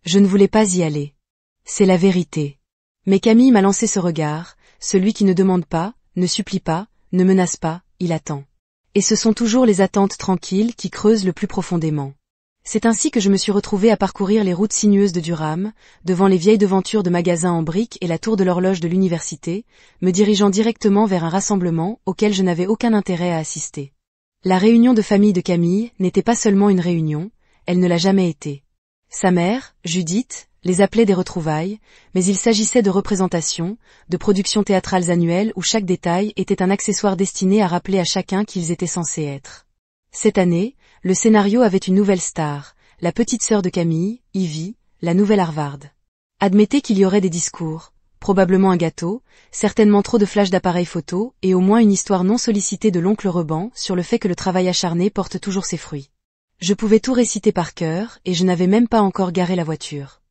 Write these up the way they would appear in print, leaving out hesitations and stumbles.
Je ne voulais pas y aller. C'est la vérité. Mais Camille m'a lancé ce regard, celui qui ne demande pas, ne supplie pas, ne menace pas, il attend. Et ce sont toujours les attentes tranquilles qui creusent le plus profondément. C'est ainsi que je me suis retrouvée à parcourir les routes sinueuses de Durham, devant les vieilles devantures de magasins en briques et la tour de l'horloge de l'université, me dirigeant directement vers un rassemblement auquel je n'avais aucun intérêt à assister. La réunion de famille de Camille n'était pas seulement une réunion, elle ne l'a jamais été. Sa mère, Judith, les appelait des retrouvailles, mais il s'agissait de représentations, de productions théâtrales annuelles où chaque détail était un accessoire destiné à rappeler à chacun qu'ils étaient censés être. Cette année, le scénario avait une nouvelle star, la petite sœur de Camille, Ivy, la nouvelle Harvard. Admettez qu'il y aurait des discours, probablement un gâteau, certainement trop de flashs d'appareils photo et au moins une histoire non sollicitée de l'oncle Reban sur le fait que le travail acharné porte toujours ses fruits. Je pouvais tout réciter par cœur et je n'avais même pas encore garé la voiture.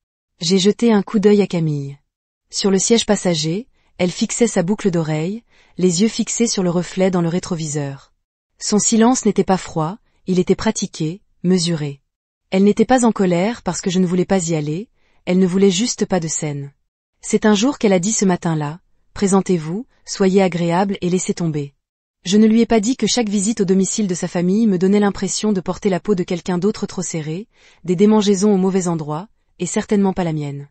J'ai jeté un coup d'œil à Camille. Sur le siège passager, elle fixait sa boucle d'oreille, les yeux fixés sur le reflet dans le rétroviseur. Son silence n'était pas froid, il était pratiqué, mesuré. Elle n'était pas en colère parce que je ne voulais pas y aller, elle ne voulait juste pas de scène. C'est un jour qu'elle a dit ce matin-là, « Présentez-vous, soyez agréable et laissez tomber ». Je ne lui ai pas dit que chaque visite au domicile de sa famille me donnait l'impression de porter la peau de quelqu'un d'autre trop serrée, des démangeaisons au mauvais endroit, et certainement pas la mienne.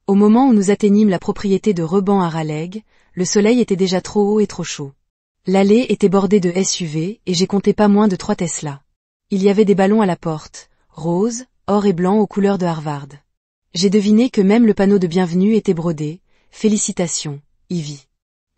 Au moment où nous atteignîmes la propriété de Reban à Raleigh, le soleil était déjà trop haut et trop chaud. L'allée était bordée de SUV et j'ai compté pas moins de 3 Tesla. Il y avait des ballons à la porte, rose, or et blanc aux couleurs de Harvard. J'ai deviné que même le panneau de bienvenue était brodé, « Félicitations, Ivy ».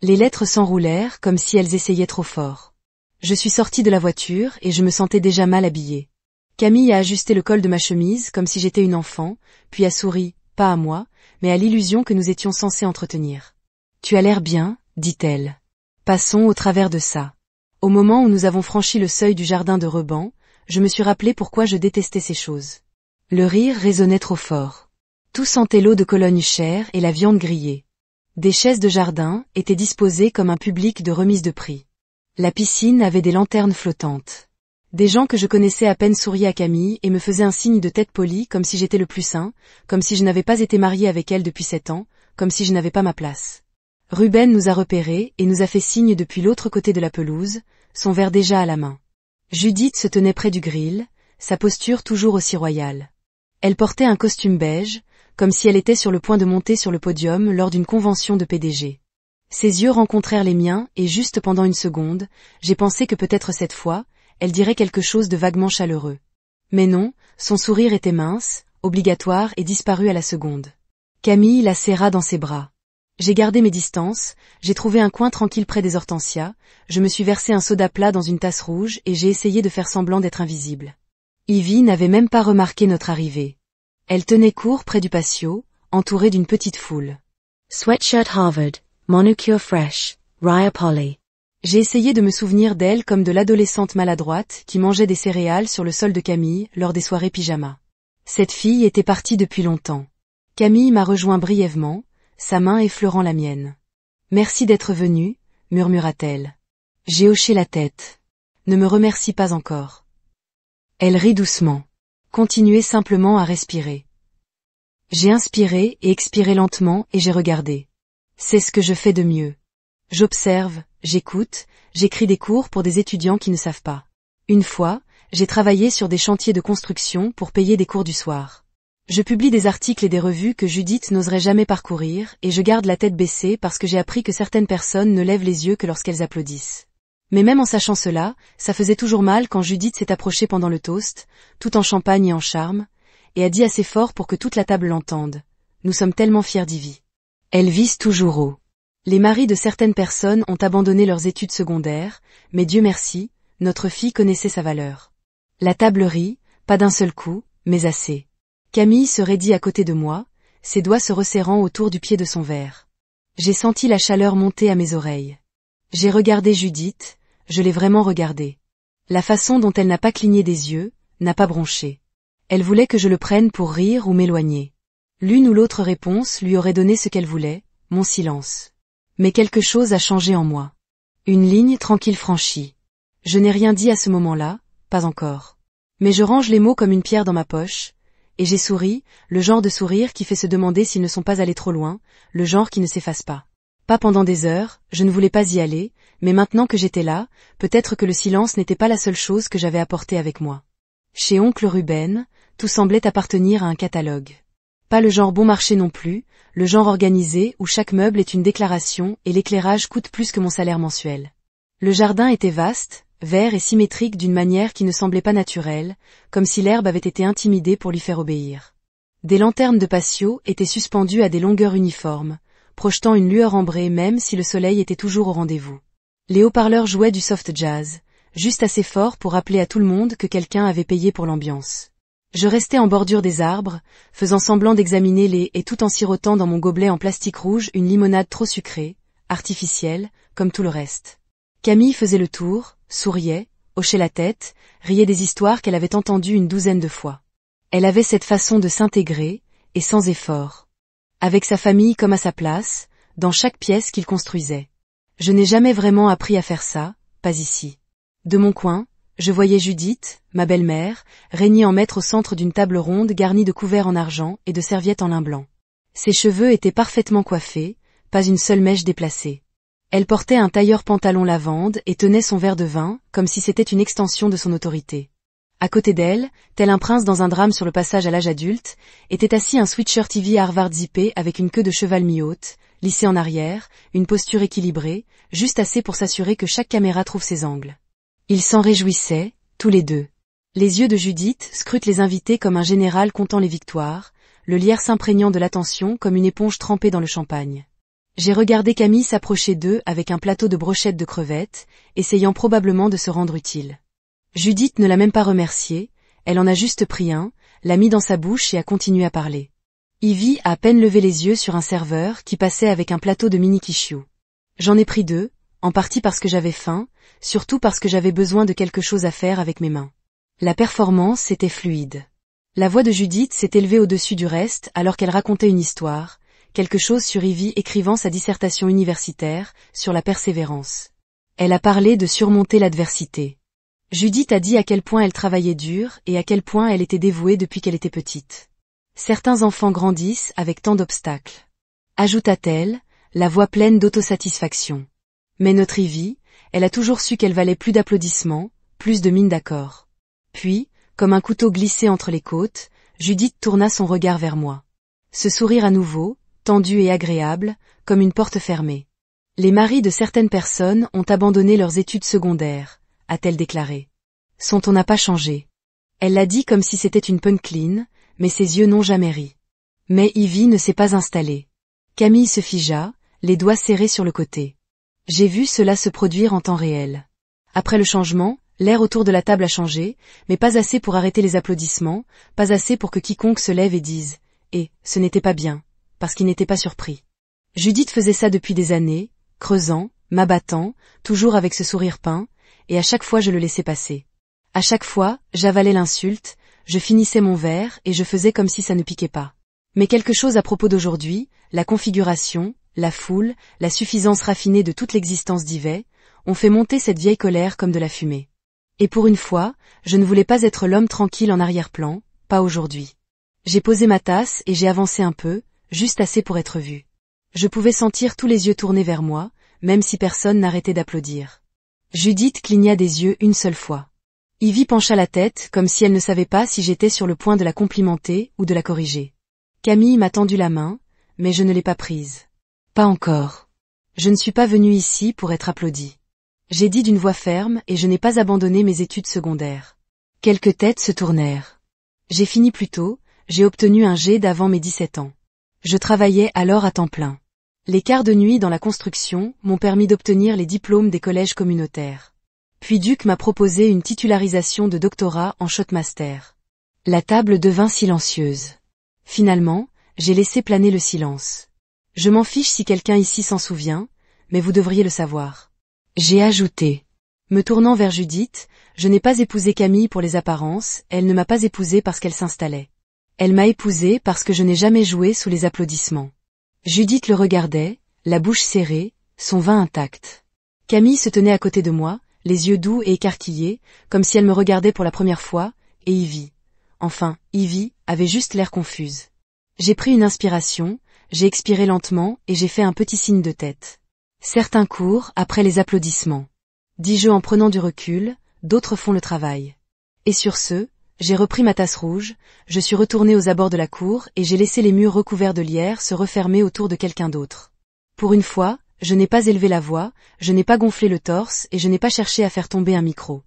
Les lettres s'enroulèrent comme si elles essayaient trop fort. Je suis sortie de la voiture et je me sentais déjà mal habillée. Camille a ajusté le col de ma chemise comme si j'étais une enfant, puis a souri, pas à moi, mais à l'illusion que nous étions censés entretenir. « Tu as l'air bien, dit-elle. Passons au travers de ça. » Au moment où nous avons franchi le seuil du jardin de Reban, je me suis rappelé pourquoi je détestais ces choses. Le rire résonnait trop fort. Tout sentait l'eau de Cologne chère et la viande grillée. Des chaises de jardin étaient disposées comme un public de remise de prix. La piscine avait des lanternes flottantes. Des gens que je connaissais à peine souriaient à Camille et me faisaient un signe de tête polie comme si j'étais le plus sain, comme si je n'avais pas été mariée avec elle depuis 7 ans, comme si je n'avais pas ma place. Ruben nous a repérés et nous a fait signe depuis l'autre côté de la pelouse, son verre déjà à la main. Judith se tenait près du grill, sa posture toujours aussi royale. Elle portait un costume beige, comme si elle était sur le point de monter sur le podium lors d'une convention de PDG. Ses yeux rencontrèrent les miens et juste pendant une seconde, j'ai pensé que peut-être cette fois, elle dirait quelque chose de vaguement chaleureux. Mais non, son sourire était mince, obligatoire et disparut à la seconde. Camille la serra dans ses bras. J'ai gardé mes distances, j'ai trouvé un coin tranquille près des hortensias, je me suis versé un soda plat dans une tasse rouge et j'ai essayé de faire semblant d'être invisible. Ivy n'avait même pas remarqué notre arrivée. Elle tenait court près du patio, entourée d'une petite foule. Sweatshirt Harvard, Monocle Fresh, Raya Polly. J'ai essayé de me souvenir d'elle comme de l'adolescente maladroite qui mangeait des céréales sur le sol de Camille lors des soirées pyjama. Cette fille était partie depuis longtemps. Camille m'a rejoint brièvement, sa main effleurant la mienne. « Merci d'être venue », murmura-t-elle. J'ai hoché la tête. « Ne me remercie pas encore. » Elle rit doucement. Continuez simplement à respirer. J'ai inspiré et expiré lentement et j'ai regardé. C'est ce que je fais de mieux. J'observe, j'écoute, j'écris des cours pour des étudiants qui ne savent pas. Une fois, j'ai travaillé sur des chantiers de construction pour payer des cours du soir. Je publie des articles et des revues que Judith n'oserait jamais parcourir et je garde la tête baissée parce que j'ai appris que certaines personnes ne lèvent les yeux que lorsqu'elles applaudissent. Mais même en sachant cela, ça faisait toujours mal quand Judith s'est approchée pendant le toast, tout en champagne et en charme, et a dit assez fort pour que toute la table l'entende. Nous sommes tellement fiers d'Ivy. Elle vise toujours haut. Les maris de certaines personnes ont abandonné leurs études secondaires, mais Dieu merci, notre fille connaissait sa valeur. La table rit, pas d'un seul coup, mais assez. Camille se raidit à côté de moi, ses doigts se resserrant autour du pied de son verre. J'ai senti la chaleur monter à mes oreilles. J'ai regardé Judith, je l'ai vraiment regardée. La façon dont elle n'a pas cligné des yeux, n'a pas bronché. Elle voulait que je le prenne pour rire ou m'éloigner. L'une ou l'autre réponse lui aurait donné ce qu'elle voulait, mon silence. Mais quelque chose a changé en moi. Une ligne tranquille franchie. Je n'ai rien dit à ce moment-là, pas encore. Mais je range les mots comme une pierre dans ma poche, Et j'ai souri, le genre de sourire qui fait se demander s'ils ne sont pas allés trop loin, le genre qui ne s'efface pas. Pas pendant des heures, je ne voulais pas y aller, mais maintenant que j'étais là, peut-être que le silence n'était pas la seule chose que j'avais apportée avec moi. Chez oncle Ruben, tout semblait appartenir à un catalogue. Pas le genre bon marché non plus, le genre organisé où chaque meuble est une déclaration et l'éclairage coûte plus que mon salaire mensuel. Le jardin était vaste, vert et symétrique d'une manière qui ne semblait pas naturelle, comme si l'herbe avait été intimidée pour lui faire obéir. Des lanternes de patio étaient suspendues à des longueurs uniformes, projetant une lueur ambrée même si le soleil était toujours au rendez-vous. Les haut-parleurs jouaient du soft jazz, juste assez fort pour rappeler à tout le monde que quelqu'un avait payé pour l'ambiance. Je restais en bordure des arbres, faisant semblant d'examiner les et tout en sirotant dans mon gobelet en plastique rouge une limonade trop sucrée, artificielle, comme tout le reste. Camille faisait le tour, souriait, hochait la tête, riait des histoires qu'elle avait entendues une douzaine de fois. Elle avait cette façon de s'intégrer, et sans effort. Avec sa famille comme à sa place, dans chaque pièce qu'il construisait. Je n'ai jamais vraiment appris à faire ça, pas ici. De mon coin, je voyais Judith, ma belle-mère, régner en maître au centre d'une table ronde garnie de couverts en argent et de serviettes en lin blanc. Ses cheveux étaient parfaitement coiffés, pas une seule mèche déplacée. Elle portait un tailleur pantalon lavande et tenait son verre de vin, comme si c'était une extension de son autorité. À côté d'elle, tel un prince dans un drame sur le passage à l'âge adulte, était assis un sweatshirt TV Harvard zippé avec une queue de cheval mi-haute, lissée en arrière, une posture équilibrée, juste assez pour s'assurer que chaque caméra trouve ses angles. Ils s'en réjouissaient, tous les deux. Les yeux de Judith scrutent les invités comme un général comptant les victoires, le lierre s'imprégnant de l'attention comme une éponge trempée dans le champagne. J'ai regardé Camille s'approcher d'eux avec un plateau de brochettes de crevettes, essayant probablement de se rendre utile. Judith ne l'a même pas remercié, elle en a juste pris un, l'a mis dans sa bouche et a continué à parler. Ivy a à peine levé les yeux sur un serveur qui passait avec un plateau de mini quichou. J'en ai pris 2, en partie parce que j'avais faim, surtout parce que j'avais besoin de quelque chose à faire avec mes mains. La performance était fluide. La voix de Judith s'est élevée au-dessus du reste alors qu'elle racontait une histoire, quelque chose sur Ivy écrivant sa dissertation universitaire, sur la persévérance. Elle a parlé de surmonter l'adversité. Judith a dit à quel point elle travaillait dur et à quel point elle était dévouée depuis qu'elle était petite. Certains enfants grandissent avec tant d'obstacles. Ajouta-t-elle, la voix pleine d'autosatisfaction. Mais notre Ivy, elle a toujours su qu'elle valait plus d'applaudissements, plus de mines d'accord. Puis, comme un couteau glissé entre les côtes, Judith tourna son regard vers moi. Ce sourire à nouveau, tendu et agréable, comme une porte fermée. Les maris de certaines personnes ont abandonné leurs études secondaires, a-t-elle déclaré. Son ton n'a pas changé. Elle l'a dit comme si c'était une punchline, mais ses yeux n'ont jamais ri. Mais Ivy ne s'est pas installée. Camille se figea, les doigts serrés sur le côté. J'ai vu cela se produire en temps réel. Après le changement, l'air autour de la table a changé, mais pas assez pour arrêter les applaudissements, pas assez pour que quiconque se lève et dise « Et, ce n'était pas bien », parce qu'il n'était pas surpris. Judith faisait ça depuis des années, creusant, m'abattant, toujours avec ce sourire peint, et à chaque fois je le laissais passer. À chaque fois, j'avalais l'insulte, je finissais mon verre et je faisais comme si ça ne piquait pas. Mais quelque chose à propos d'aujourd'hui, la configuration, la foule, la suffisance raffinée de toute l'existence d'Yvette, ont fait monter cette vieille colère comme de la fumée. Et pour une fois, je ne voulais pas être l'homme tranquille en arrière-plan, pas aujourd'hui. J'ai posé ma tasse et j'ai avancé un peu, juste assez pour être vue. Je pouvais sentir tous les yeux tournés vers moi, même si personne n'arrêtait d'applaudir. Judith cligna des yeux une seule fois. Ivy pencha la tête comme si elle ne savait pas si j'étais sur le point de la complimenter ou de la corriger. Camille m'a tendu la main, mais je ne l'ai pas prise. Pas encore. Je ne suis pas venue ici pour être applaudie. J'ai dit d'une voix ferme et je n'ai pas abandonné mes études secondaires. Quelques têtes se tournèrent. J'ai fini plus tôt, j'ai obtenu un G d'avant mes 17 ans. Je travaillais alors à temps plein. Les quarts de nuit dans la construction m'ont permis d'obtenir les diplômes des collèges communautaires. Puis Duc m'a proposé une titularisation de doctorat en shotmaster. La table devint silencieuse. Finalement, j'ai laissé planer le silence. Je m'en fiche si quelqu'un ici s'en souvient, mais vous devriez le savoir. J'ai ajouté. Me tournant vers Judith, je n'ai pas épousé Camille pour les apparences, elle ne m'a pas épousée parce qu'elle s'installait. Elle m'a épousée parce que je n'ai jamais joué sous les applaudissements. Judith le regardait, la bouche serrée, son vin intact. Camille se tenait à côté de moi, les yeux doux et écarquillés, comme si elle me regardait pour la première fois, et Ivy. enfin, Ivy, avait juste l'air confuse. J'ai pris une inspiration, j'ai expiré lentement et j'ai fait un petit signe de tête. Certains courent après les applaudissements. Dis-je en prenant du recul, d'autres font le travail. Et sur ce, j'ai repris ma tasse rouge, je suis retourné aux abords de la cour et j'ai laissé les murs recouverts de lierre se refermer autour de quelqu'un d'autre. Pour une fois, je n'ai pas élevé la voix, je n'ai pas gonflé le torse et je n'ai pas cherché à faire tomber un micro.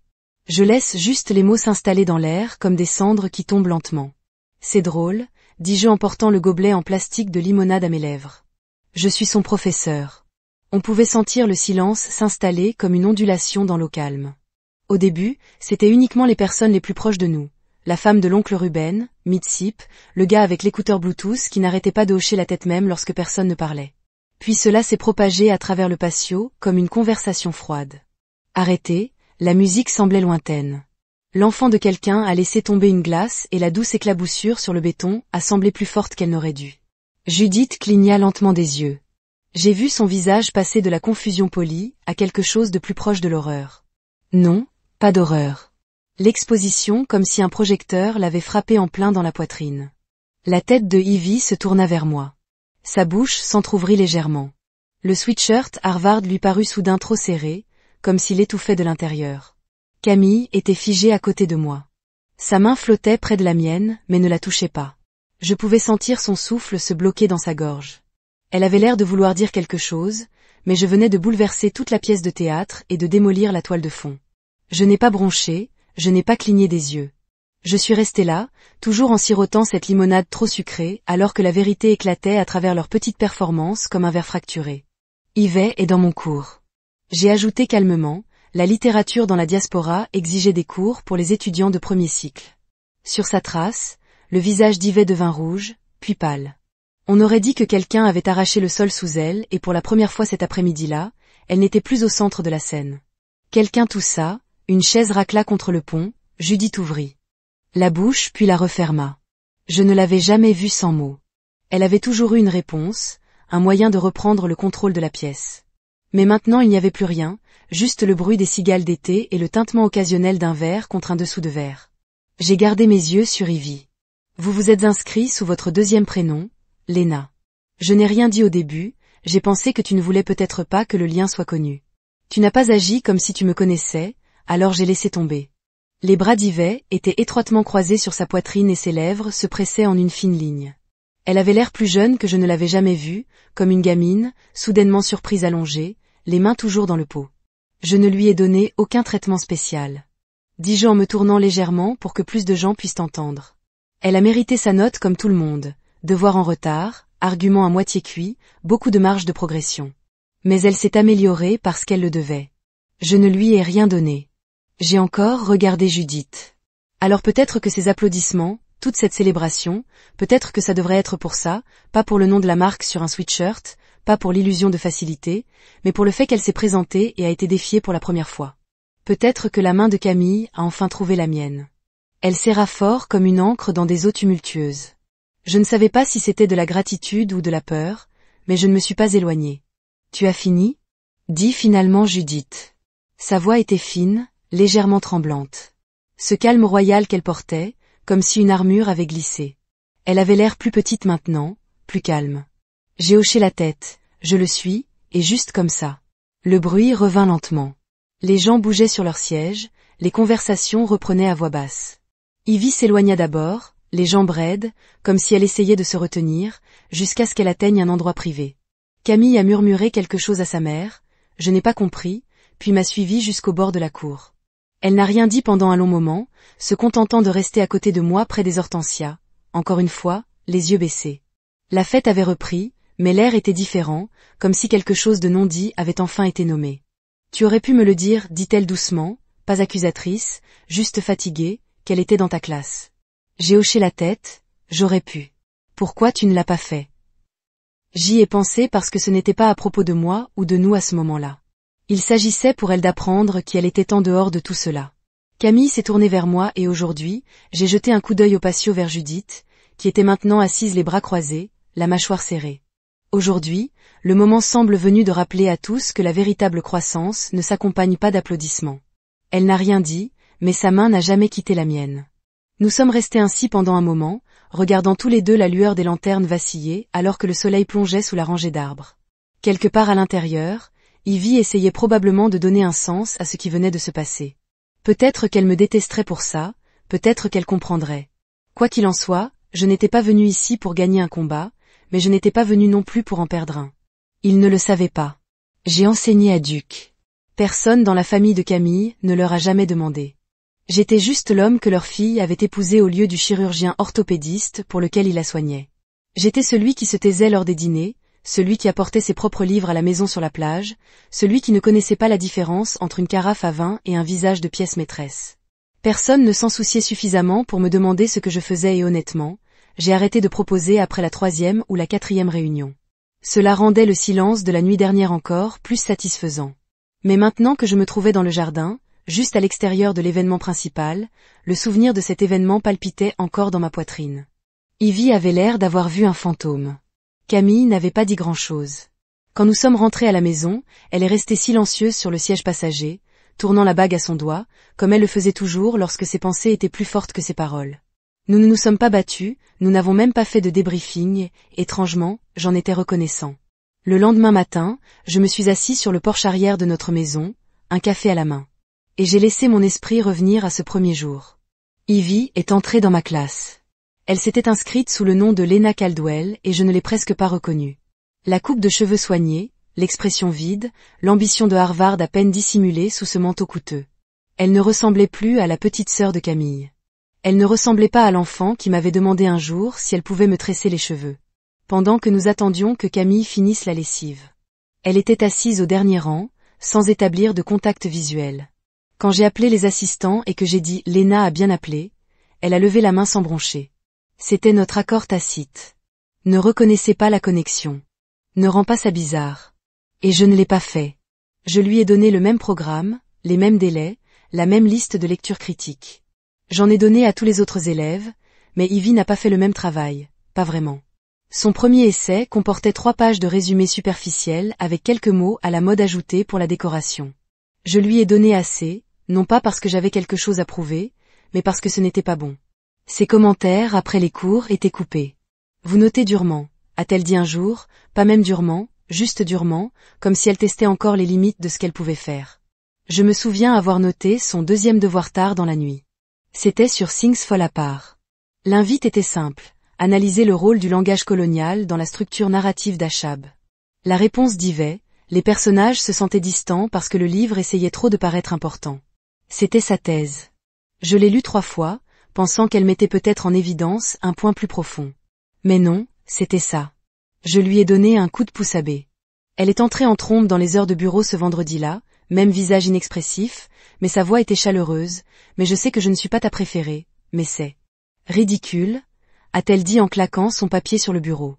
Je laisse juste les mots s'installer dans l'air comme des cendres qui tombent lentement. C'est drôle, dis-je en portant le gobelet en plastique de limonade à mes lèvres. Je suis son professeur. On pouvait sentir le silence s'installer comme une ondulation dans l'eau calme. Au début, c'était uniquement les personnes les plus proches de nous. La femme de l'oncle Ruben, Mitsip, le gars avec l'écouteur Bluetooth qui n'arrêtait pas de hocher la tête même lorsque personne ne parlait. Puis cela s'est propagé à travers le patio, comme une conversation froide. Arrêtée, la musique semblait lointaine. L'enfant de quelqu'un a laissé tomber une glace et la douce éclaboussure sur le béton a semblé plus forte qu'elle n'aurait dû. Judith cligna lentement des yeux. J'ai vu son visage passer de la confusion polie à quelque chose de plus proche de l'horreur. Non, pas d'horreur. L'exposition comme si un projecteur l'avait frappé en plein dans la poitrine. La tête de Ivy se tourna vers moi. Sa bouche s'entr'ouvrit légèrement. Le sweatshirt Harvard lui parut soudain trop serré, comme s'il étouffait de l'intérieur. Camille était figée à côté de moi. Sa main flottait près de la mienne, mais ne la touchait pas. Je pouvais sentir son souffle se bloquer dans sa gorge. Elle avait l'air de vouloir dire quelque chose, mais je venais de bouleverser toute la pièce de théâtre et de démolir la toile de fond. Je n'ai pas bronché, je n'ai pas cligné des yeux. Je suis resté là, toujours en sirotant cette limonade trop sucrée, alors que la vérité éclatait à travers leur petite performance comme un verre fracturé. Yves est dans mon cours. J'ai ajouté calmement, la littérature dans la diaspora exigeait des cours pour les étudiants de premier cycle. Sur sa trace, le visage d'Yves devint rouge, puis pâle. On aurait dit que quelqu'un avait arraché le sol sous elle et pour la première fois cet après-midi-là, elle n'était plus au centre de la scène. Quelqu'un toussa, une chaise racla contre le pont, Judith ouvrit la bouche puis la referma. Je ne l'avais jamais vue sans mots. Elle avait toujours eu une réponse, un moyen de reprendre le contrôle de la pièce. Mais maintenant il n'y avait plus rien, juste le bruit des cigales d'été et le tintement occasionnel d'un verre contre un dessous de verre. J'ai gardé mes yeux sur Ivy. Vous vous êtes inscrit sous votre deuxième prénom, Lena. Je n'ai rien dit au début, j'ai pensé que tu ne voulais peut-être pas que le lien soit connu. Tu n'as pas agi comme si tu me connaissais, alors j'ai laissé tomber. Les bras d'Yves étaient étroitement croisés sur sa poitrine et ses lèvres se pressaient en une fine ligne. Elle avait l'air plus jeune que je ne l'avais jamais vue, comme une gamine, soudainement surprise allongée, les mains toujours dans le pot. Je ne lui ai donné aucun traitement spécial. Dis-je en me tournant légèrement pour que plus de gens puissent entendre. Elle a mérité sa note comme tout le monde, devoir en retard, argument à moitié cuit, beaucoup de marge de progression. Mais elle s'est améliorée parce qu'elle le devait. Je ne lui ai rien donné. J'ai encore regardé Judith. Alors peut-être que ces applaudissements, toute cette célébration, peut-être que ça devrait être pour ça, pas pour le nom de la marque sur un sweatshirt, pas pour l'illusion de facilité, mais pour le fait qu'elle s'est présentée et a été défiée pour la première fois. Peut-être que la main de Camille a enfin trouvé la mienne. Elle serra fort comme une ancre dans des eaux tumultueuses. Je ne savais pas si c'était de la gratitude ou de la peur, mais je ne me suis pas éloignée. Tu as fini ? Dit finalement Judith. Sa voix était fine, légèrement tremblante. Ce calme royal qu'elle portait, comme si une armure avait glissé. Elle avait l'air plus petite maintenant, plus calme. J'ai hoché la tête, je le suis, et juste comme ça. Le bruit revint lentement. Les gens bougeaient sur leurs sièges, les conversations reprenaient à voix basse. Ivy s'éloigna d'abord, les jambes raides, comme si elle essayait de se retenir, jusqu'à ce qu'elle atteigne un endroit privé. Camille a murmuré quelque chose à sa mère, je n'ai pas compris, puis m'a suivi jusqu'au bord de la cour. Elle n'a rien dit pendant un long moment, se contentant de rester à côté de moi près des hortensias, encore une fois, les yeux baissés. La fête avait repris, mais l'air était différent, comme si quelque chose de non dit avait enfin été nommé. Tu aurais pu me le dire, dit-elle doucement, pas accusatrice, juste fatiguée, qu'elle était dans ta classe. J'ai hoché la tête, j'aurais pu. Pourquoi tu ne l'as pas fait? J'y ai pensé parce que ce n'était pas à propos de moi ou de nous à ce moment-là. Il s'agissait pour elle d'apprendre qu'elle était en dehors de tout cela. Camille s'est tournée vers moi et aujourd'hui, j'ai jeté un coup d'œil au patio vers Judith, qui était maintenant assise les bras croisés, la mâchoire serrée. Aujourd'hui, le moment semble venu de rappeler à tous que la véritable croissance ne s'accompagne pas d'applaudissements. Elle n'a rien dit, mais sa main n'a jamais quitté la mienne. Nous sommes restés ainsi pendant un moment, regardant tous les deux la lueur des lanternes vaciller alors que le soleil plongeait sous la rangée d'arbres. Quelque part à l'intérieur, Ivy essayait probablement de donner un sens à ce qui venait de se passer. Peut-être qu'elle me détesterait pour ça, peut-être qu'elle comprendrait. Quoi qu'il en soit, je n'étais pas venu ici pour gagner un combat, mais je n'étais pas venu non plus pour en perdre un. Il ne le savait pas. J'ai enseigné à Duke. Personne dans la famille de Camille ne leur a jamais demandé. J'étais juste l'homme que leur fille avait épousé au lieu du chirurgien orthopédiste pour lequel il la soignait. J'étais celui qui se taisait lors des dîners, celui qui apportait ses propres livres à la maison sur la plage, celui qui ne connaissait pas la différence entre une carafe à vin et un visage de pièce maîtresse. Personne ne s'en souciait suffisamment pour me demander ce que je faisais et honnêtement, j'ai arrêté de proposer après la 3e ou la 4e réunion. Cela rendait le silence de la nuit dernière encore plus satisfaisant. Mais maintenant que je me trouvais dans le jardin, juste à l'extérieur de l'événement principal, le souvenir de cet événement palpitait encore dans ma poitrine. Ivy avait l'air d'avoir vu un fantôme. Camille n'avait pas dit grand-chose. Quand nous sommes rentrés à la maison, elle est restée silencieuse sur le siège passager, tournant la bague à son doigt, comme elle le faisait toujours lorsque ses pensées étaient plus fortes que ses paroles. Nous ne nous sommes pas battus, nous n'avons même pas fait de débriefing, étrangement, j'en étais reconnaissant. Le lendemain matin, je me suis assis sur le porche arrière de notre maison, un café à la main. Et j'ai laissé mon esprit revenir à ce premier jour. Ivy est entrée dans ma classe. Elle s'était inscrite sous le nom de Lena Caldwell et je ne l'ai presque pas reconnue. La coupe de cheveux soignée, l'expression vide, l'ambition de Harvard à peine dissimulée sous ce manteau coûteux. Elle ne ressemblait plus à la petite sœur de Camille. Elle ne ressemblait pas à l'enfant qui m'avait demandé un jour si elle pouvait me tresser les cheveux. Pendant que nous attendions que Camille finisse la lessive. Elle était assise au dernier rang, sans établir de contact visuel. Quand j'ai appelé les assistants et que j'ai dit « Lena a bien appelé », elle a levé la main sans broncher. C'était notre accord tacite. Ne reconnaissez pas la connexion. Ne rends pas ça bizarre. Et je ne l'ai pas fait. Je lui ai donné le même programme, les mêmes délais, la même liste de lecture critique. J'en ai donné à tous les autres élèves, mais Ivy n'a pas fait le même travail, pas vraiment. Son premier essai comportait 3 pages de résumé superficiel avec quelques mots à la mode ajoutés pour la décoration. Je lui ai donné assez, non pas parce que j'avais quelque chose à prouver, mais parce que ce n'était pas bon. Ses commentaires après les cours étaient coupés. Vous notez durement, a-t-elle dit un jour, pas même durement, juste durement, comme si elle testait encore les limites de ce qu'elle pouvait faire. Je me souviens avoir noté son 2e devoir tard dans la nuit. C'était sur Things Fall Apart. L'invite était simple, analyser le rôle du langage colonial dans la structure narrative d'Achab. La réponse d'Ivey, les personnages se sentaient distants parce que le livre essayait trop de paraître important. C'était sa thèse. Je l'ai lu 3 fois, pensant qu'elle mettait peut-être en évidence un point plus profond. Mais non, c'était ça. Je lui ai donné un coup de pouce à baie. Elle est entrée en trombe dans les heures de bureau ce vendredi-là, même visage inexpressif, mais sa voix était chaleureuse, mais je sais que je ne suis pas ta préférée, mais c'est ridicule, a-t-elle dit en claquant son papier sur le bureau.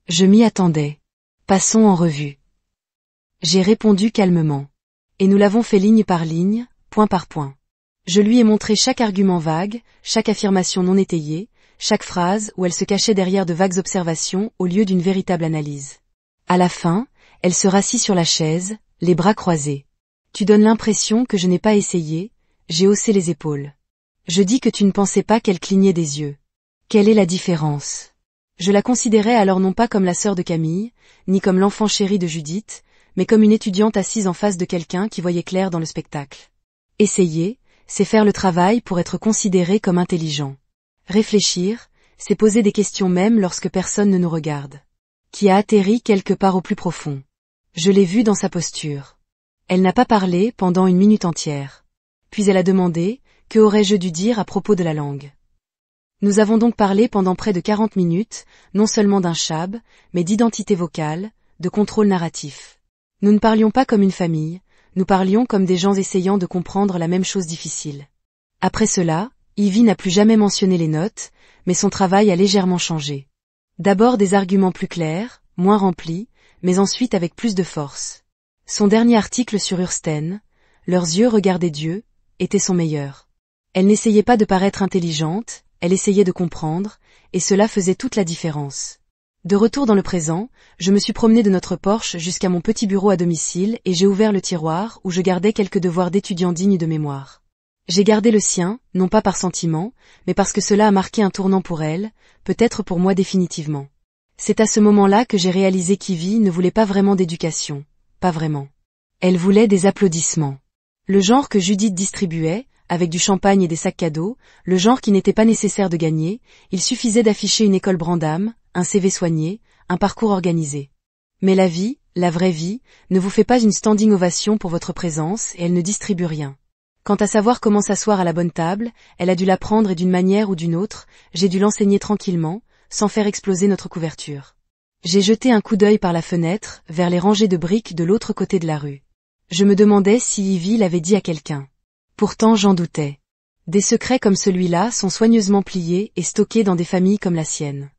Je m'y attendais. Passons en revue. J'ai répondu calmement. Et nous l'avons fait ligne par ligne, point par point. Je lui ai montré chaque argument vague, chaque affirmation non étayée, chaque phrase où elle se cachait derrière de vagues observations au lieu d'une véritable analyse. À la fin, elle se rassit sur la chaise, les bras croisés. Tu donnes l'impression que je n'ai pas essayé, j'ai haussé les épaules. Je dis que tu ne pensais pas qu'elle clignait des yeux. Quelle est la différence? Je la considérais alors non pas comme la sœur de Camille, ni comme l'enfant chéri de Judith, mais comme une étudiante assise en face de quelqu'un qui voyait clair dans le spectacle. Essayer, c'est faire le travail pour être considéré comme intelligent. Réfléchir, c'est poser des questions même lorsque personne ne nous regarde. Qui a atterri quelque part au plus profond. Je l'ai vu dans sa posture. Elle n'a pas parlé pendant 1 minute entière. Puis elle a demandé, que aurais-je dû dire à propos de la langue? Nous avons donc parlé pendant près de 40 minutes, non seulement d'un chab, mais d'identité vocale, de contrôle narratif. Nous ne parlions pas comme une famille, nous parlions comme des gens essayant de comprendre la même chose difficile. Après cela, Ivy n'a plus jamais mentionné les notes, mais son travail a légèrement changé. D'abord des arguments plus clairs, moins remplis, mais ensuite avec plus de force. Son dernier article sur Ursten, « Leurs yeux regardaient Dieu », était son meilleur. Elle n'essayait pas de paraître intelligente, elle essayait de comprendre, et cela faisait toute la différence. De retour dans le présent, je me suis promené de notre porche jusqu'à mon petit bureau à domicile et j'ai ouvert le tiroir où je gardais quelques devoirs d'étudiants dignes de mémoire. J'ai gardé le sien, non pas par sentiment, mais parce que cela a marqué un tournant pour elle, peut-être pour moi définitivement. C'est à ce moment-là que j'ai réalisé qu'Ivy ne voulait pas vraiment d'éducation. Pas vraiment. Elle voulait des applaudissements. Le genre que Judith distribuait, avec du champagne et des sacs cadeaux, le genre qui n'était pas nécessaire de gagner, il suffisait d'afficher une école Brandam, un CV soigné, un parcours organisé. Mais la vie, la vraie vie, ne vous fait pas une standing ovation pour votre présence et elle ne distribue rien. Quant à savoir comment s'asseoir à la bonne table, elle a dû l'apprendre et d'une manière ou d'une autre, j'ai dû l'enseigner tranquillement, sans faire exploser notre couverture. J'ai jeté un coup d'œil par la fenêtre, vers les rangées de briques de l'autre côté de la rue. Je me demandais si Ivy l'avait dit à quelqu'un. Pourtant j'en doutais. Des secrets comme celui-là sont soigneusement pliés et stockés dans des familles comme la sienne.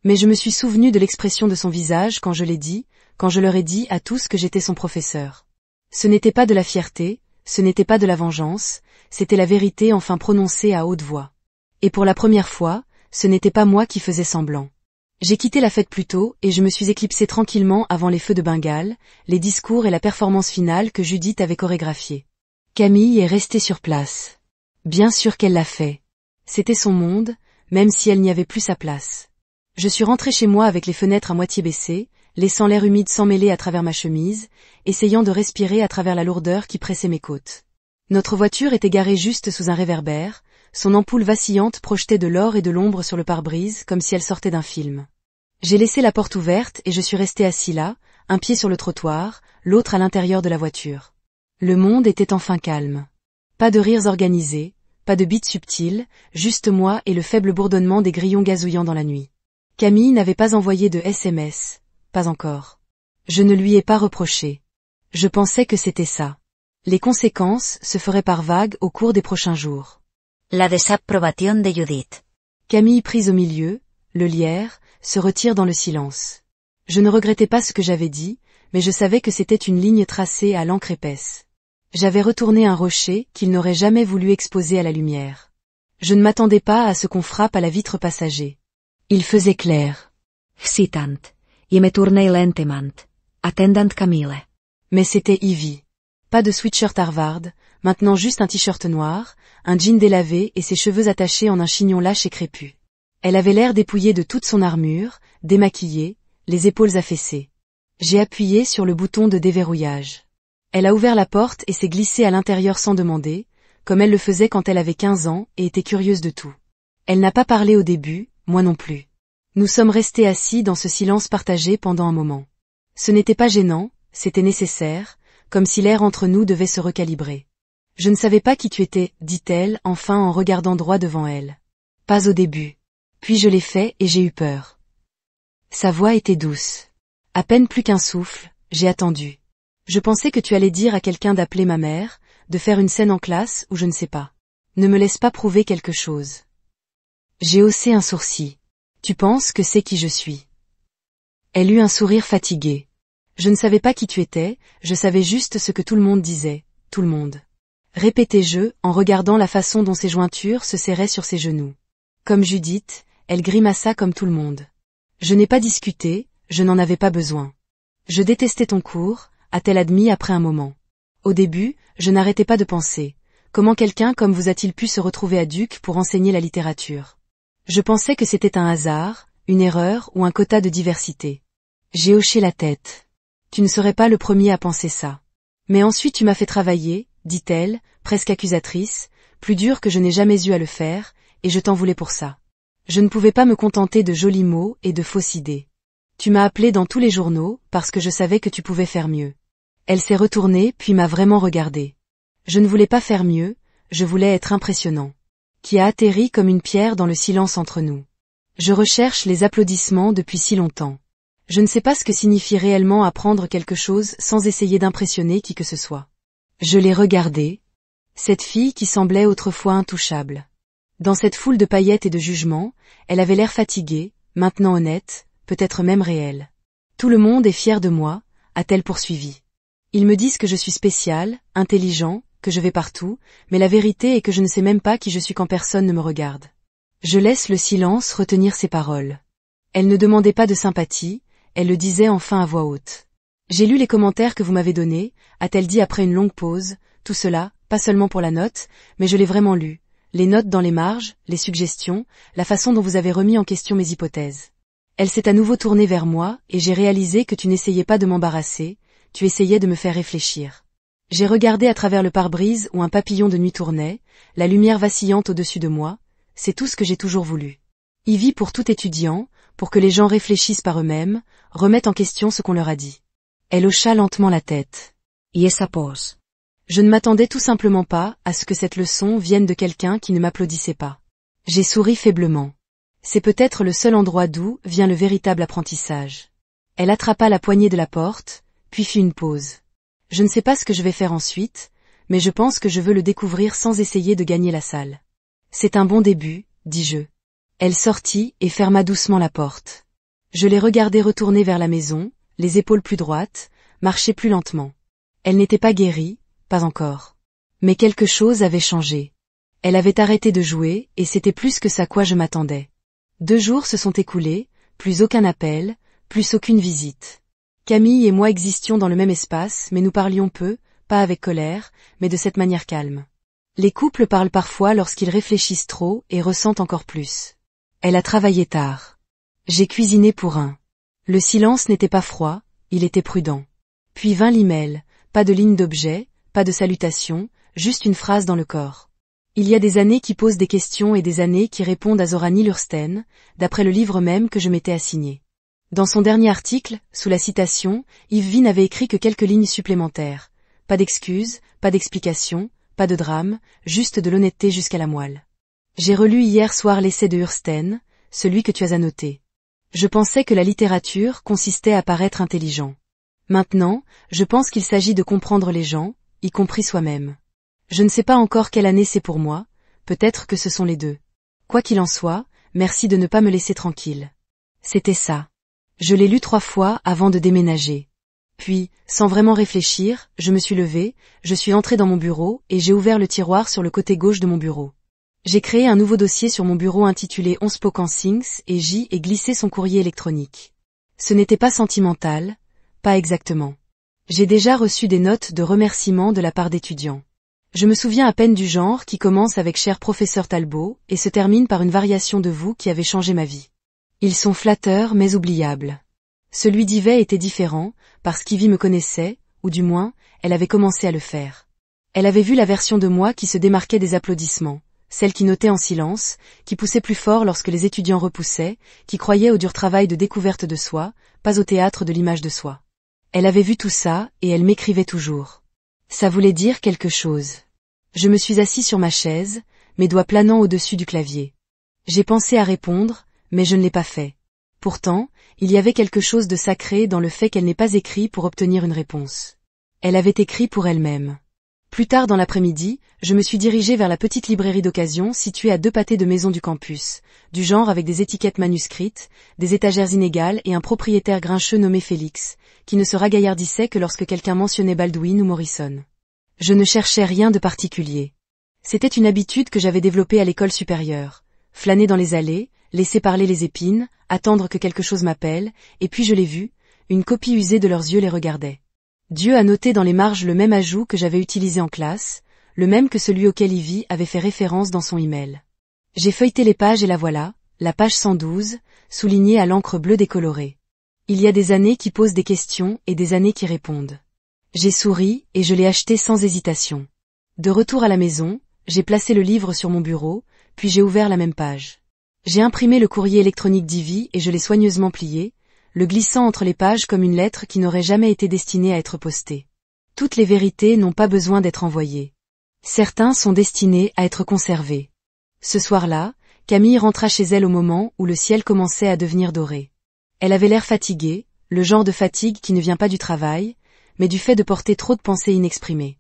Mais je me suis souvenu de l'expression de son visage quand je l'ai dit, quand je leur ai dit à tous que j'étais son professeur. Ce n'était pas de la fierté, ce n'était pas de la vengeance, c'était la vérité enfin prononcée à haute voix. Et pour la première fois, ce n'était pas moi qui faisais semblant. J'ai quitté la fête plus tôt et je me suis éclipsé tranquillement avant les feux de Bengale, les discours et la performance finale que Judith avait chorégraphiée. Camille est restée sur place. Bien sûr qu'elle l'a fait. C'était son monde, même si elle n'y avait plus sa place. Je suis rentrée chez moi avec les fenêtres à moitié baissées, laissant l'air humide s'emmêler à travers ma chemise, essayant de respirer à travers la lourdeur qui pressait mes côtes. Notre voiture était garée juste sous un réverbère, son ampoule vacillante projetait de l'or et de l'ombre sur le pare-brise comme si elle sortait d'un film. J'ai laissé la porte ouverte et je suis resté assis là, un pied sur le trottoir, l'autre à l'intérieur de la voiture. Le monde était enfin calme. Pas de rires organisés, pas de beats subtils, juste moi et le faible bourdonnement des grillons gazouillant dans la nuit. Camille n'avait pas envoyé de SMS, pas encore. Je ne lui ai pas reproché. Je pensais que c'était ça. Les conséquences se feraient par vagues au cours des prochains jours. La desapprobación de Judith. Camille prise au milieu, le lierre, se retire dans le silence. Je ne regrettais pas ce que j'avais dit, mais je savais que c'était une ligne tracée à l'encre épaisse. J'avais retourné un rocher qu'il n'aurait jamais voulu exposer à la lumière. Je ne m'attendais pas à ce qu'on frappe à la vitre passager. Il faisait clair. Hesitant, je me tournai lentement, attendant Camille. Mais c'était Ivy. Pas de sweatshirt Harvard, maintenant juste un t-shirt noir, un jean délavé et ses cheveux attachés en un chignon lâche et crépus. Elle avait l'air dépouillée de toute son armure, démaquillée, les épaules affaissées. J'ai appuyé sur le bouton de déverrouillage. Elle a ouvert la porte et s'est glissée à l'intérieur sans demander, comme elle le faisait quand elle avait 15 ans et était curieuse de tout. Elle n'a pas parlé au début, moi non plus. Nous sommes restés assis dans ce silence partagé pendant un moment. Ce n'était pas gênant, c'était nécessaire, comme si l'air entre nous devait se recalibrer. Je ne savais pas qui tu étais, dit-elle enfin en regardant droit devant elle. Pas au début. Puis je l'ai fait et j'ai eu peur. Sa voix était douce. À peine plus qu'un souffle, j'ai attendu. Je pensais que tu allais dire à quelqu'un d'appeler ma mère, de faire une scène en classe ou je ne sais pas. Ne me laisse pas prouver quelque chose. J'ai haussé un sourcil. Tu penses que c'est qui je suis. Elle eut un sourire fatigué. Je ne savais pas qui tu étais, je savais juste ce que tout le monde disait, tout le monde. Répétais-je, en regardant la façon dont ses jointures se serraient sur ses genoux. Comme Judith, elle grimaça comme tout le monde. Je n'ai pas discuté, je n'en avais pas besoin. Je détestais ton cours, a-t-elle admis après un moment. Au début, je n'arrêtais pas de penser. Comment quelqu'un comme vous a-t-il pu se retrouver à Duke pour enseigner la littérature? Je pensais que c'était un hasard, une erreur ou un quota de diversité. J'ai hoché la tête. Tu ne serais pas le premier à penser ça. Mais ensuite tu m'as fait travailler, dit-elle, presque accusatrice, plus dur que je n'ai jamais eu à le faire, et je t'en voulais pour ça. Je ne pouvais pas me contenter de jolis mots et de fausses idées. Tu m'as appelé dans tous les journaux, parce que je savais que tu pouvais faire mieux. Elle s'est retournée puis m'a vraiment regardé. Je ne voulais pas faire mieux, je voulais être impressionnant. Qui a atterri comme une pierre dans le silence entre nous. Je recherche les applaudissements depuis si longtemps. Je ne sais pas ce que signifie réellement apprendre quelque chose sans essayer d'impressionner qui que ce soit. Je l'ai regardée. Cette fille qui semblait autrefois intouchable. Dans cette foule de paillettes et de jugements, elle avait l'air fatiguée, maintenant honnête, peut-être même réelle. Tout le monde est fier de moi, a-t-elle poursuivi. Ils me disent que je suis spécial, intelligent, que je vais partout, mais la vérité est que je ne sais même pas qui je suis quand personne ne me regarde. Je laisse le silence retenir ses paroles. Elle ne demandait pas de sympathie, elle le disait enfin à voix haute. J'ai lu les commentaires que vous m'avez donnés, a-t-elle dit après une longue pause, tout cela, pas seulement pour la note, mais je l'ai vraiment lu. Les notes dans les marges, les suggestions, la façon dont vous avez remis en question mes hypothèses. Elle s'est à nouveau tournée vers moi, et j'ai réalisé que tu n'essayais pas de m'embarrasser, tu essayais de me faire réfléchir. J'ai regardé à travers le pare-brise où un papillon de nuit tournait, la lumière vacillante au-dessus de moi, c'est tout ce que j'ai toujours voulu. Ivy pour tout étudiant, pour que les gens réfléchissent par eux-mêmes, remettent en question ce qu'on leur a dit. Elle hocha lentement la tête. I suppose. Je ne m'attendais tout simplement pas à ce que cette leçon vienne de quelqu'un qui ne m'applaudissait pas. J'ai souri faiblement. C'est peut-être le seul endroit d'où vient le véritable apprentissage. Elle attrapa la poignée de la porte, puis fit une pause. Je ne sais pas ce que je vais faire ensuite, mais je pense que je veux le découvrir sans essayer de gagner la salle. C'est un bon début, dis-je. Elle sortit et ferma doucement la porte. Je l'ai regardée retourner vers la maison, les épaules plus droites, marcher plus lentement. Elle n'était pas guérie, pas encore. Mais quelque chose avait changé. Elle avait arrêté de jouer, et c'était plus que ça à quoi je m'attendais. 2 jours se sont écoulés, plus aucun appel, plus aucune visite. Camille et moi existions dans le même espace, mais nous parlions peu, pas avec colère, mais de cette manière calme. Les couples parlent parfois lorsqu'ils réfléchissent trop et ressentent encore plus. Elle a travaillé tard. J'ai cuisiné pour un. Le silence n'était pas froid, il était prudent. Puis vint l'email, pas de ligne d'objet, pas de salutation, juste une phrase dans le corps. Il y a des années qui posent des questions et des années qui répondent à Zora Neale Hurston, d'après le livre même que je m'étais assigné. Dans son dernier article, sous la citation, Yves Vin avait écrit que quelques lignes supplémentaires. Pas d'excuses, pas d'explications, pas de drame, juste de l'honnêteté jusqu'à la moelle. J'ai relu hier soir l'essai de Hurston, celui que tu as annoté. Je pensais que la littérature consistait à paraître intelligent. Maintenant, je pense qu'il s'agit de comprendre les gens, y compris soi-même. Je ne sais pas encore quelle année c'est pour moi, peut-être que ce sont les 2. Quoi qu'il en soit, merci de ne pas me laisser tranquille. C'était ça. Je l'ai lu 3 fois avant de déménager. Puis, sans vraiment réfléchir, je me suis levée, je suis entrée dans mon bureau et j'ai ouvert le tiroir sur le côté gauche de mon bureau. J'ai créé un nouveau dossier sur mon bureau intitulé Unspoken Things et j'y ai glissé son courrier électronique. Ce n'était pas sentimental, pas exactement. J'ai déjà reçu des notes de remerciement de la part d'étudiants. Je me souviens à peine du genre qui commence avec cher professeur Talbot et se termine par une variation de vous qui avez changé ma vie. Ils sont flatteurs mais oubliables. Celui d'Yvette était différent, parce qu'Ivy me connaissait, ou du moins, elle avait commencé à le faire. Elle avait vu la version de moi qui se démarquait des applaudissements, celle qui notait en silence, qui poussait plus fort lorsque les étudiants repoussaient, qui croyait au dur travail de découverte de soi, pas au théâtre de l'image de soi. Elle avait vu tout ça, et elle m'écrivait toujours. Ça voulait dire quelque chose. Je me suis assis sur ma chaise, mes doigts planant au-dessus du clavier. J'ai pensé à répondre, mais je ne l'ai pas fait. Pourtant, il y avait quelque chose de sacré dans le fait qu'elle n'ait pas écrit pour obtenir une réponse. Elle avait écrit pour elle-même. Plus tard dans l'après-midi, je me suis dirigé vers la petite librairie d'occasion située à 2 pâtés de maison du campus, du genre avec des étiquettes manuscrites, des étagères inégales et un propriétaire grincheux nommé Félix, qui ne se ragaillardissait que lorsque quelqu'un mentionnait Baldwin ou Morrison. Je ne cherchais rien de particulier. C'était une habitude que j'avais développée à l'école supérieure. Flâner dans les allées, laisser parler les épines, attendre que quelque chose m'appelle, et puis je l'ai vu, une copie usée de leurs yeux les regardait. Dieu a noté dans les marges le même ajout que j'avais utilisé en classe, le même que celui auquel Ivy avait fait référence dans son email. J'ai feuilleté les pages et la voilà, la page 112, soulignée à l'encre bleue décolorée. Il y a des années qui posent des questions et des années qui répondent. J'ai souri et je l'ai acheté sans hésitation. De retour à la maison, j'ai placé le livre sur mon bureau, puis j'ai ouvert la même page. J'ai imprimé le courrier électronique d'Ivy et je l'ai soigneusement plié, le glissant entre les pages comme une lettre qui n'aurait jamais été destinée à être postée. Toutes les vérités n'ont pas besoin d'être envoyées. Certains sont destinés à être conservés. Ce soir-là, Camille rentra chez elle au moment où le ciel commençait à devenir doré. Elle avait l'air fatiguée, le genre de fatigue qui ne vient pas du travail, mais du fait de porter trop de pensées inexprimées.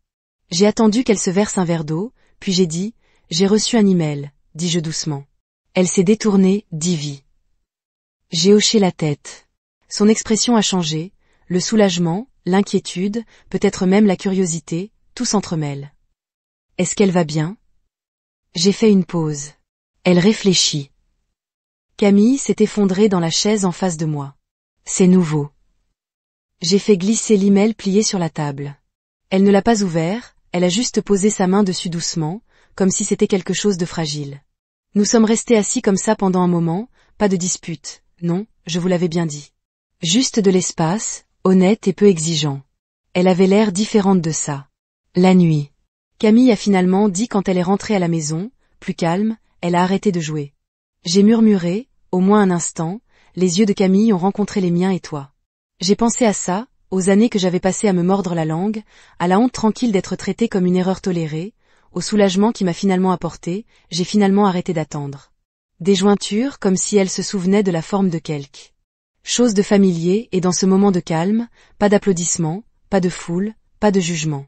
J'ai attendu qu'elle se verse un verre d'eau, puis j'ai dit, « J'ai reçu un email », dis-je doucement. Elle s'est détournée, d'Ivy. J'ai hoché la tête. Son expression a changé, le soulagement, l'inquiétude, peut-être même la curiosité, tout s'entremêle. Est-ce qu'elle va bien? J'ai fait une pause. Elle réfléchit. Camille s'est effondrée dans la chaise en face de moi. C'est nouveau. J'ai fait glisser l'email plié sur la table. Elle ne l'a pas ouvert, elle a juste posé sa main dessus doucement, comme si c'était quelque chose de fragile. Nous sommes restés assis comme ça pendant un moment, pas de dispute, non, je vous l'avais bien dit. Juste de l'espace, honnête et peu exigeant. Elle avait l'air différente de ça. La nuit. Camille a finalement dit quand elle est rentrée à la maison, plus calme, elle a arrêté de jouer. J'ai murmuré, au moins un instant, les yeux de Camille ont rencontré les miens et toi. J'ai pensé à ça, aux années que j'avais passées à me mordre la langue, à la honte tranquille d'être traitée comme une erreur tolérée, au soulagement qui m'a finalement apporté, j'ai finalement arrêté d'attendre. Des jointures comme si elle se souvenait de la forme de quelque chose de familier et dans ce moment de calme, pas d'applaudissements, pas de foule, pas de jugement.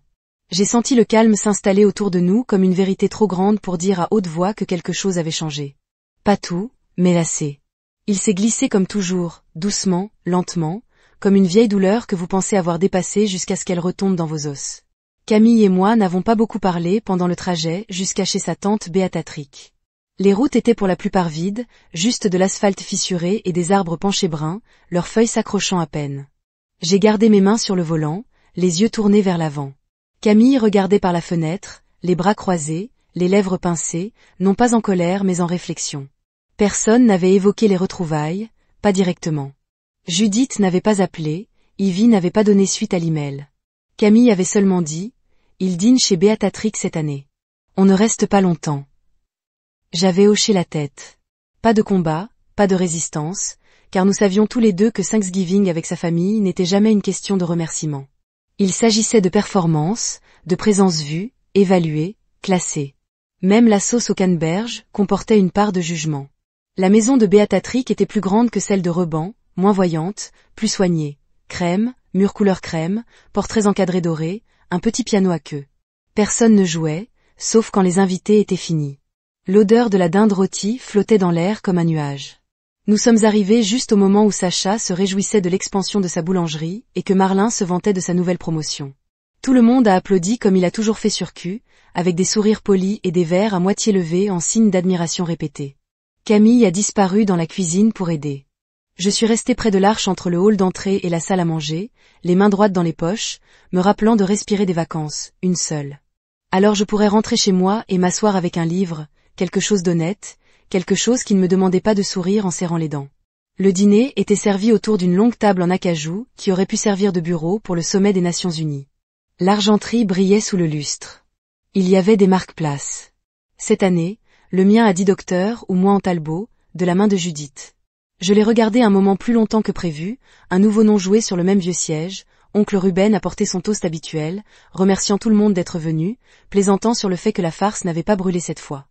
J'ai senti le calme s'installer autour de nous comme une vérité trop grande pour dire à haute voix que quelque chose avait changé. Pas tout, mais assez. Il s'est glissé comme toujours, doucement, lentement, comme une vieille douleur que vous pensez avoir dépassée jusqu'à ce qu'elle retombe dans vos os. Camille et moi n'avons pas beaucoup parlé pendant le trajet jusqu'à chez sa tante Béatrice. Les routes étaient pour la plupart vides, juste de l'asphalte fissuré et des arbres penchés bruns, leurs feuilles s'accrochant à peine. J'ai gardé mes mains sur le volant, les yeux tournés vers l'avant. Camille regardait par la fenêtre, les bras croisés, les lèvres pincées, non pas en colère mais en réflexion. Personne n'avait évoqué les retrouvailles, pas directement. Judith n'avait pas appelé, Ivy n'avait pas donné suite à l'email. Camille avait seulement dit, il dîne chez Béatrice cette année. On ne reste pas longtemps. J'avais hoché la tête. Pas de combat, pas de résistance, car nous savions tous les deux que Thanksgiving avec sa famille n'était jamais une question de remerciement. Il s'agissait de performance, de présence vue, évaluée, classée. Même la sauce au canneberge comportait une part de jugement. La maison de Béatrice était plus grande que celle de Reban, moins voyante, plus soignée. Crème, murs couleur crème, portraits encadrés dorés, un petit piano à queue. Personne ne jouait, sauf quand les invités étaient finis. L'odeur de la dinde rôtie flottait dans l'air comme un nuage. Nous sommes arrivés juste au moment où Sacha se réjouissait de l'expansion de sa boulangerie et que Marlin se vantait de sa nouvelle promotion. Tout le monde a applaudi comme il a toujours fait sur cul, avec des sourires polis et des verres à moitié levés en signe d'admiration répétée. Camille a disparu dans la cuisine pour aider. Je suis restée près de l'arche entre le hall d'entrée et la salle à manger, les mains droites dans les poches, me rappelant de respirer des vacances, une seule. Alors je pourrais rentrer chez moi et m'asseoir avec un livre, quelque chose d'honnête, quelque chose qui ne me demandait pas de sourire en serrant les dents. Le dîner était servi autour d'une longue table en acajou qui aurait pu servir de bureau pour le sommet des Nations Unies. L'argenterie brillait sous le lustre. Il y avait des marque-places. Cette année, le mien a dit docteur ou moi en Talbot, de la main de Judith. Je l'ai regardé un moment plus longtemps que prévu, un nouveau nom joué sur le même vieux siège, oncle Ruben a porté son toast habituel, remerciant tout le monde d'être venu, plaisantant sur le fait que la farce n'avait pas brûlé cette fois.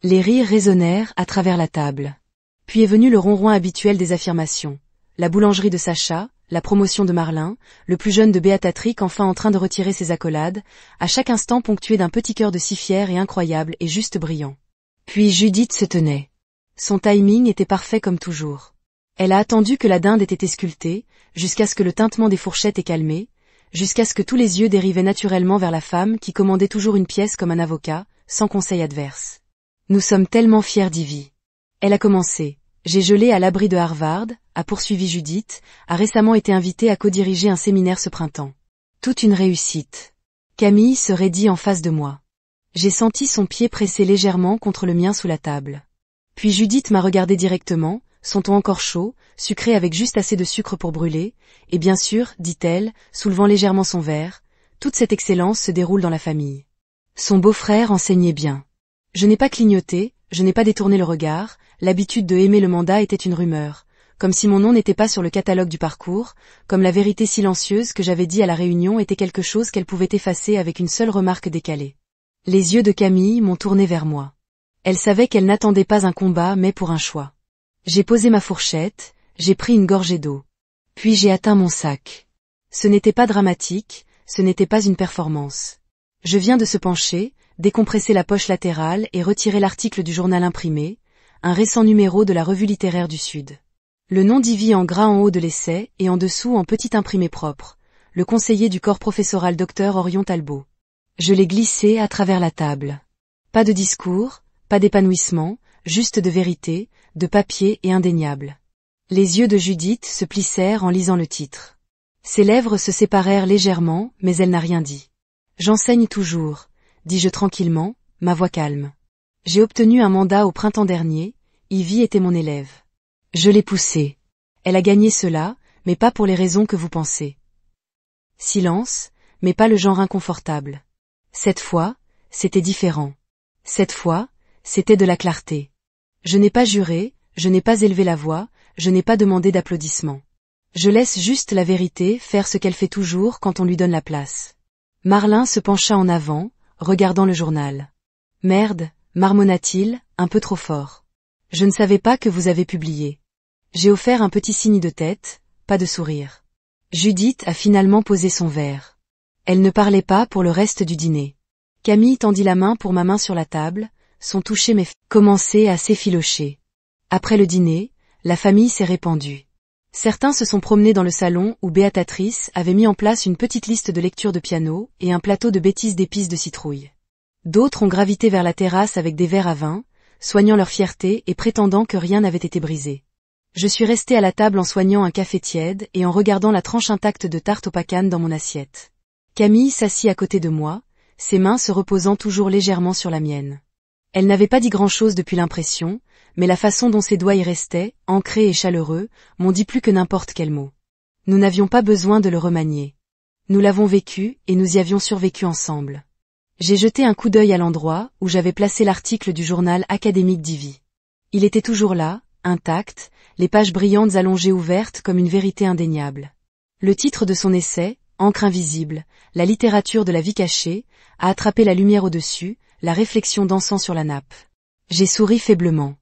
Les rires résonnèrent à travers la table. Puis est venu le ronron habituel des affirmations. La boulangerie de Sacha, la promotion de Marlin, le plus jeune de Béatrice enfin en train de retirer ses accolades, à chaque instant ponctué d'un petit cœur de si fier et incroyable et juste brillant. Puis Judith se tenait. Son timing était parfait comme toujours. Elle a attendu que la dinde ait été sculptée, jusqu'à ce que le tintement des fourchettes ait calmé, jusqu'à ce que tous les yeux dérivaient naturellement vers la femme qui commandait toujours une pièce comme un avocat, sans conseil adverse. Nous sommes tellement fiers d'Ivy. Elle a commencé. J'ai gelé à l'abri de Harvard, a poursuivi Judith, a récemment été invitée à co-diriger un séminaire ce printemps. Toute une réussite. Camille se raidit en face de moi. J'ai senti son pied pressé légèrement contre le mien sous la table. Puis Judith m'a regardé directement, son ton encore chaud, sucré avec juste assez de sucre pour brûler, et bien sûr, dit-elle, soulevant légèrement son verre, toute cette excellence se déroule dans la famille. Son beau-frère enseignait bien. Je n'ai pas clignoté, je n'ai pas détourné le regard, l'habitude de aimer le mandat était une rumeur, comme si mon nom n'était pas sur le catalogue du parcours, comme la vérité silencieuse que j'avais dit à la réunion était quelque chose qu'elle pouvait effacer avec une seule remarque décalée. Les yeux de Camille m'ont tourné vers moi. Elle savait qu'elle n'attendait pas un combat mais pour un choix. J'ai posé ma fourchette, j'ai pris une gorgée d'eau. Puis j'ai atteint mon sac. Ce n'était pas dramatique, ce n'était pas une performance. Je viens de se pencher, décompresser la poche latérale et retirer l'article du journal imprimé, un récent numéro de la revue littéraire du Sud. Le nom d'Ivy en gras en haut de l'essai et en dessous en petit imprimé propre, le conseiller du corps professoral Dr Orion Talbot. Je l'ai glissé à travers la table. Pas de discours, pas d'épanouissement, juste de vérité, de papier et indéniable. Les yeux de Judith se plissèrent en lisant le titre. Ses lèvres se séparèrent légèrement, mais elle n'a rien dit. J'enseigne toujours, dis-je tranquillement, ma voix calme. J'ai obtenu un mandat au printemps dernier, Ivy était mon élève. Je l'ai poussée. Elle a gagné cela, mais pas pour les raisons que vous pensez. Silence, mais pas le genre inconfortable. Cette fois, c'était différent. Cette fois, c'était de la clarté. Je n'ai pas juré, je n'ai pas élevé la voix, je n'ai pas demandé d'applaudissements. Je laisse juste la vérité faire ce qu'elle fait toujours quand on lui donne la place. Marlin se pencha en avant, regardant le journal. Merde, marmonna-t-il, un peu trop fort. Je ne savais pas que vous avez publié. J'ai offert un petit signe de tête, pas de sourire. Judith a finalement posé son verre. Elle ne parlait pas pour le reste du dîner. Camille tendit la main pour ma main sur la table, son toucher commençait à s'effilocher. Après le dîner, la famille s'est répandue. Certains se sont promenés dans le salon où Béatatrice avait mis en place une petite liste de lecture de piano et un plateau de bêtises d'épices de citrouille. D'autres ont gravité vers la terrasse avec des verres à vin, soignant leur fierté et prétendant que rien n'avait été brisé. Je suis restée à la table en soignant un café tiède et en regardant la tranche intacte de tarte aux pacanes dans mon assiette. Camille s'assit à côté de moi, ses mains se reposant toujours légèrement sur la mienne. Elle n'avait pas dit grand-chose depuis l'impression, mais la façon dont ses doigts y restaient, ancrés et chaleureux, m'ont dit plus que n'importe quel mot. Nous n'avions pas besoin de le remanier. Nous l'avons vécu et nous y avions survécu ensemble. J'ai jeté un coup d'œil à l'endroit où j'avais placé l'article du journal académique d'Ivy. Il était toujours là, intact, les pages brillantes allongées ouvertes comme une vérité indéniable. Le titre de son essai, Encre invisible, la littérature de la vie cachée, a attrapé la lumière au-dessus, la réflexion dansant sur la nappe. J'ai souri faiblement.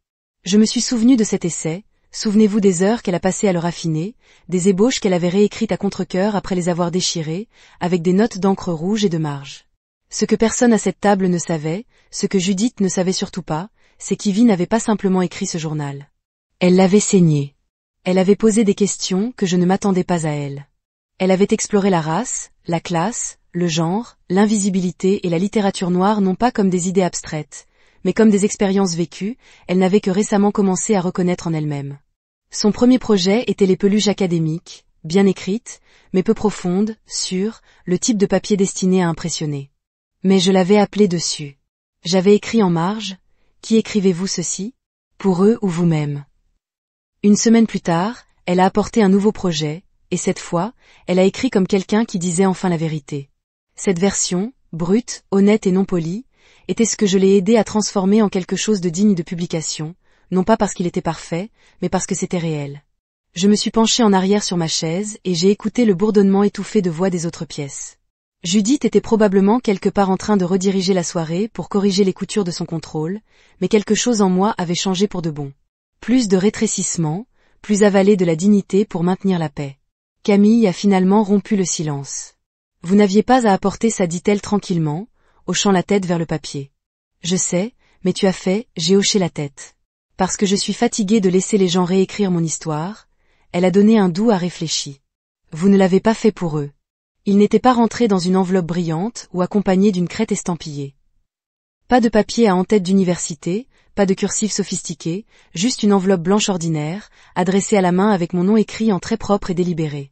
Je me suis souvenu de cet essai, souvenez-vous des heures qu'elle a passées à le raffiner, des ébauches qu'elle avait réécrites à contre-cœur après les avoir déchirées, avec des notes d'encre rouge et de marge. Ce que personne à cette table ne savait, ce que Judith ne savait surtout pas, c'est qu'Ivy n'avait pas simplement écrit ce journal. Elle l'avait saigné. Elle avait posé des questions que je ne m'attendais pas à elle. Elle avait exploré la race, la classe, le genre, l'invisibilité et la littérature noire non pas comme des idées abstraites, mais comme des expériences vécues, elle n'avait que récemment commencé à reconnaître en elle-même. Son premier projet était les peluches académiques, bien écrites, mais peu profondes, sûres, le type de papier destiné à impressionner. Mais je l'avais appelé dessus. J'avais écrit en marge, « Qui écrivez-vous ceci ? Pour eux ou vous-même ?» Une semaine plus tard, elle a apporté un nouveau projet, et cette fois, elle a écrit comme quelqu'un qui disait enfin la vérité. Cette version, brute, honnête et non polie, était ce que je l'ai aidé à transformer en quelque chose de digne de publication, non pas parce qu'il était parfait, mais parce que c'était réel. Je me suis penchée en arrière sur ma chaise et j'ai écouté le bourdonnement étouffé de voix des autres pièces. Judith était probablement quelque part en train de rediriger la soirée pour corriger les coutures de son contrôle, mais quelque chose en moi avait changé pour de bon. Plus de rétrécissement, plus avalé de la dignité pour maintenir la paix. Camille a finalement rompu le silence. Vous n'aviez pas à apporter ça, dit-elle tranquillement, hochant la tête vers le papier. Je sais, mais tu as fait, j'ai hoché la tête. Parce que je suis fatiguée de laisser les gens réécrire mon histoire, elle a donné un doux à réfléchi. Vous ne l'avez pas fait pour eux. Il n'était pas rentré dans une enveloppe brillante ou accompagné d'une crête estampillée. Pas de papier à en-tête d'université, pas de cursive sophistiqué, juste une enveloppe blanche ordinaire, adressée à la main avec mon nom écrit en très propre et délibéré.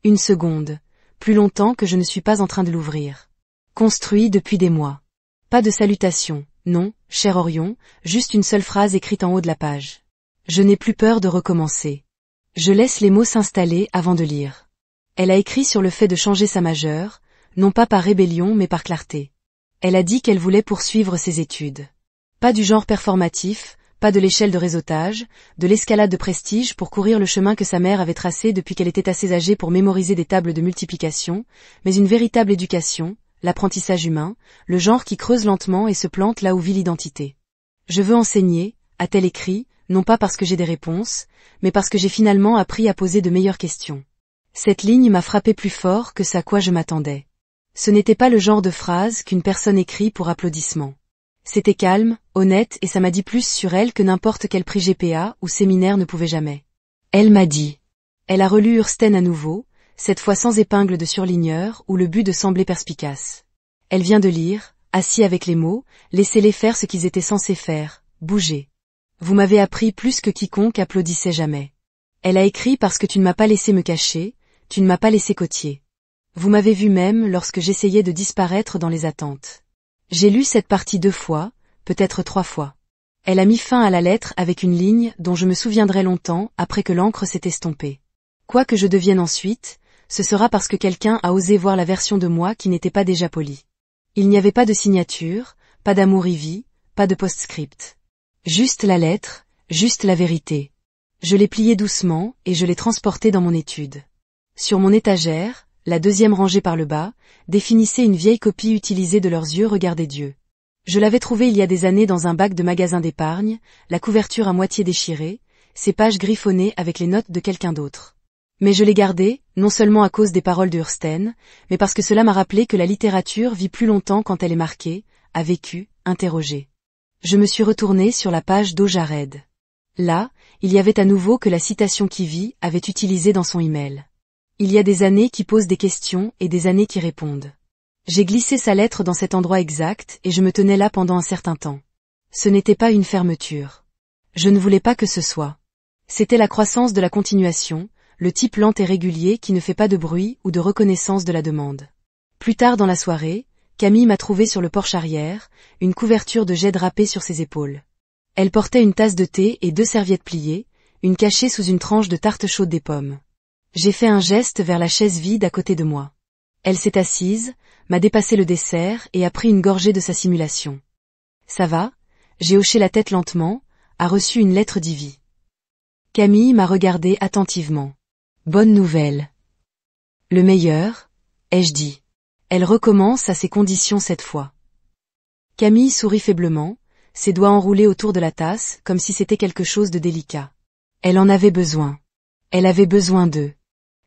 Une seconde, plus longtemps que je ne suis pas en train de l'ouvrir. Construit depuis des mois. Pas de salutation, non, cher Orion, juste une seule phrase écrite en haut de la page. Je n'ai plus peur de recommencer. Je laisse les mots s'installer avant de lire. Elle a écrit sur le fait de changer sa majeure, non pas par rébellion mais par clarté. Elle a dit qu'elle voulait poursuivre ses études. Pas du genre performatif, pas de l'échelle de réseautage, de l'escalade de prestige pour courir le chemin que sa mère avait tracé depuis qu'elle était assez âgée pour mémoriser des tables de multiplication, mais une véritable éducation, l'apprentissage humain, le genre qui creuse lentement et se plante là où vit l'identité. Je veux enseigner, a-t-elle écrit, non pas parce que j'ai des réponses, mais parce que j'ai finalement appris à poser de meilleures questions. Cette ligne m'a frappé plus fort que ce à quoi je m'attendais. Ce n'était pas le genre de phrase qu'une personne écrit pour applaudissement. C'était calme, honnête et ça m'a dit plus sur elle que n'importe quel prix GPA ou séminaire ne pouvait jamais. Elle m'a dit. Elle a relu Ursten à nouveau, cette fois sans épingle de surligneur ou le but de sembler perspicace. Elle vient de lire, assis avec les mots, laissez-les faire ce qu'ils étaient censés faire, bouger. Vous m'avez appris plus que quiconque applaudissait jamais. Elle a écrit parce que tu ne m'as pas laissé me cacher, tu ne m'as pas laissé côtier. Vous m'avez vu même lorsque j'essayais de disparaître dans les attentes. J'ai lu cette partie 2 fois, peut-être 3 fois. Elle a mis fin à la lettre avec une ligne dont je me souviendrai longtemps après que l'encre s'est estompée. Quoi que je devienne ensuite, ce sera parce que quelqu'un a osé voir la version de moi qui n'était pas déjà polie. Il n'y avait pas de signature, pas d'amour ivy, pas de post-script. Juste la lettre, juste la vérité. Je l'ai pliée doucement et je l'ai transportée dans mon étude. Sur mon étagère, la deuxième rangée par le bas, définissait une vieille copie utilisée de Leurs yeux regardaient Dieu. Je l'avais trouvée il y a des années dans un bac de magasin d'épargne, la couverture à moitié déchirée, ses pages griffonnées avec les notes de quelqu'un d'autre. Mais je l'ai gardée, non seulement à cause des paroles de Hursten, mais parce que cela m'a rappelé que la littérature vit plus longtemps quand elle est marquée, a vécu, interrogée. Je me suis retournée sur la page d'O. Jared. Là, il y avait à nouveau que la citation qu'Ivy avait utilisée dans son email. Il y a des années qui posent des questions et des années qui répondent. J'ai glissé sa lettre dans cet endroit exact et je me tenais là pendant un certain temps. Ce n'était pas une fermeture. Je ne voulais pas que ce soit. C'était la croissance de la continuation, le type lent et régulier qui ne fait pas de bruit ou de reconnaissance de la demande. Plus tard dans la soirée, Camille m'a trouvé sur le porche arrière, une couverture de jet drapée sur ses épaules. Elle portait une tasse de thé et 2 serviettes pliées, une cachée sous une tranche de tarte chaude des pommes. J'ai fait un geste vers la chaise vide à côté de moi. Elle s'est assise, m'a dépassé le dessert et a pris une gorgée de sa simulation. Ça va? J'ai hoché la tête lentement, a reçu une lettre d'Ivy. Camille m'a regardé attentivement. Bonne nouvelle. Le meilleur, ai-je dit. Elle recommence à ses conditions cette fois. Camille sourit faiblement, ses doigts enroulés autour de la tasse comme si c'était quelque chose de délicat. Elle en avait besoin. Elle avait besoin d'eux.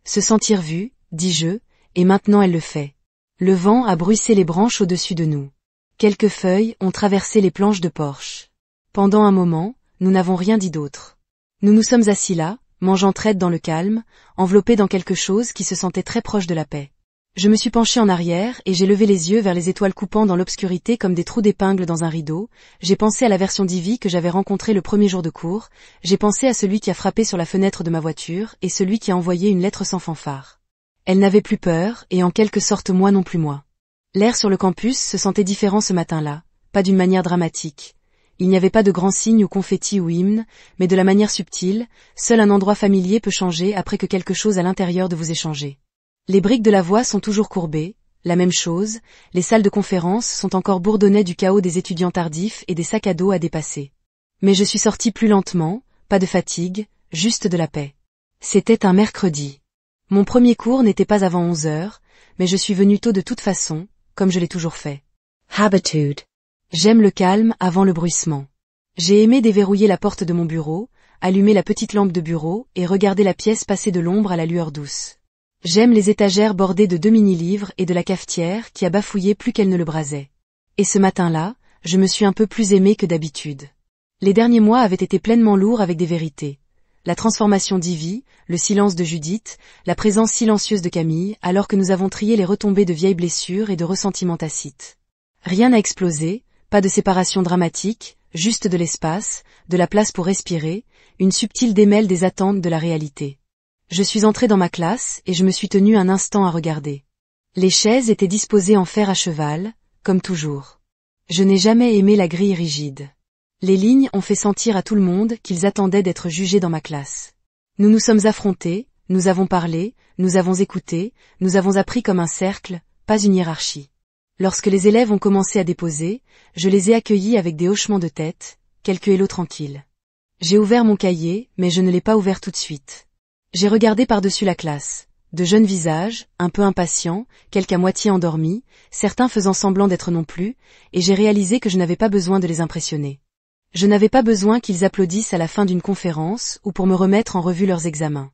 Se sentir vue, dis-je, et maintenant elle le fait. Le vent a bruissé les branches au-dessus de nous. Quelques feuilles ont traversé les planches de porche. Pendant un moment, nous n'avons rien dit d'autre. Nous nous sommes assis là, mangeant traite dans le calme, enveloppés dans quelque chose qui se sentait très proche de la paix. Je me suis penchée en arrière et j'ai levé les yeux vers les étoiles coupant dans l'obscurité comme des trous d'épingle dans un rideau. J'ai pensé à la version d'Ivy que j'avais rencontrée le premier jour de cours, j'ai pensé à celui qui a frappé sur la fenêtre de ma voiture et celui qui a envoyé une lettre sans fanfare. Elle n'avait plus peur et en quelque sorte moi non plus moi. L'air sur le campus se sentait différent ce matin-là, pas d'une manière dramatique. Il n'y avait pas de grands signes ou confettis ou hymnes, mais de la manière subtile, seul un endroit familier peut changer après que quelque chose à l'intérieur de vous ait changé. Les briques de la voie sont toujours courbées, la même chose, les salles de conférence sont encore bourdonnées du chaos des étudiants tardifs et des sacs à dos à dépasser. Mais je suis sortie plus lentement, pas de fatigue, juste de la paix. C'était un mercredi. Mon premier cours n'était pas avant 11 heures, mais je suis venue tôt de toute façon, comme je l'ai toujours fait. Habitude. J'aime le calme avant le bruissement. J'ai aimé déverrouiller la porte de mon bureau, allumer la petite lampe de bureau et regarder la pièce passer de l'ombre à la lueur douce. J'aime les étagères bordées de 2 mini-livres et de la cafetière qui a bafouillé plus qu'elle ne le brasait. Et ce matin-là, je me suis un peu plus aimée que d'habitude. Les derniers mois avaient été pleinement lourds avec des vérités. La transformation d'Ivy, le silence de Judith, la présence silencieuse de Camille, alors que nous avons trié les retombées de vieilles blessures et de ressentiments tacites. Rien n'a explosé, pas de séparation dramatique, juste de l'espace, de la place pour respirer, une subtile démêle des attentes de la réalité. Je suis entrée dans ma classe et je me suis tenue un instant à regarder. Les chaises étaient disposées en fer à cheval, comme toujours. Je n'ai jamais aimé la grille rigide. Les lignes ont fait sentir à tout le monde qu'ils attendaient d'être jugés dans ma classe. Nous nous sommes affrontés, nous avons parlé, nous avons écouté, nous avons appris comme un cercle, pas une hiérarchie. Lorsque les élèves ont commencé à déposer, je les ai accueillis avec des hochements de tête, quelques hélos tranquilles. J'ai ouvert mon cahier, mais je ne l'ai pas ouvert tout de suite. J'ai regardé par-dessus la classe. De jeunes visages, un peu impatients, quelques à moitié endormis, certains faisant semblant d'être non plus, et j'ai réalisé que je n'avais pas besoin de les impressionner. Je n'avais pas besoin qu'ils applaudissent à la fin d'une conférence ou pour me remettre en revue leurs examens.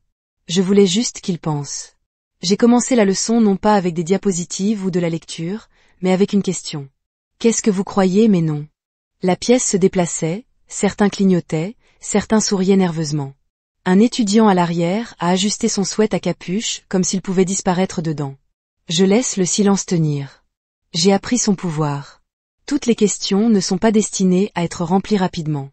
Je voulais juste qu'ils pensent. J'ai commencé la leçon non pas avec des diapositives ou de la lecture, mais avec une question. Qu'est-ce que vous croyez mais non? La pièce se déplaçait, certains clignotaient, certains souriaient nerveusement. Un étudiant à l'arrière a ajusté son sweat à capuche comme s'il pouvait disparaître dedans. Je laisse le silence tenir. J'ai appris son pouvoir. Toutes les questions ne sont pas destinées à être remplies rapidement.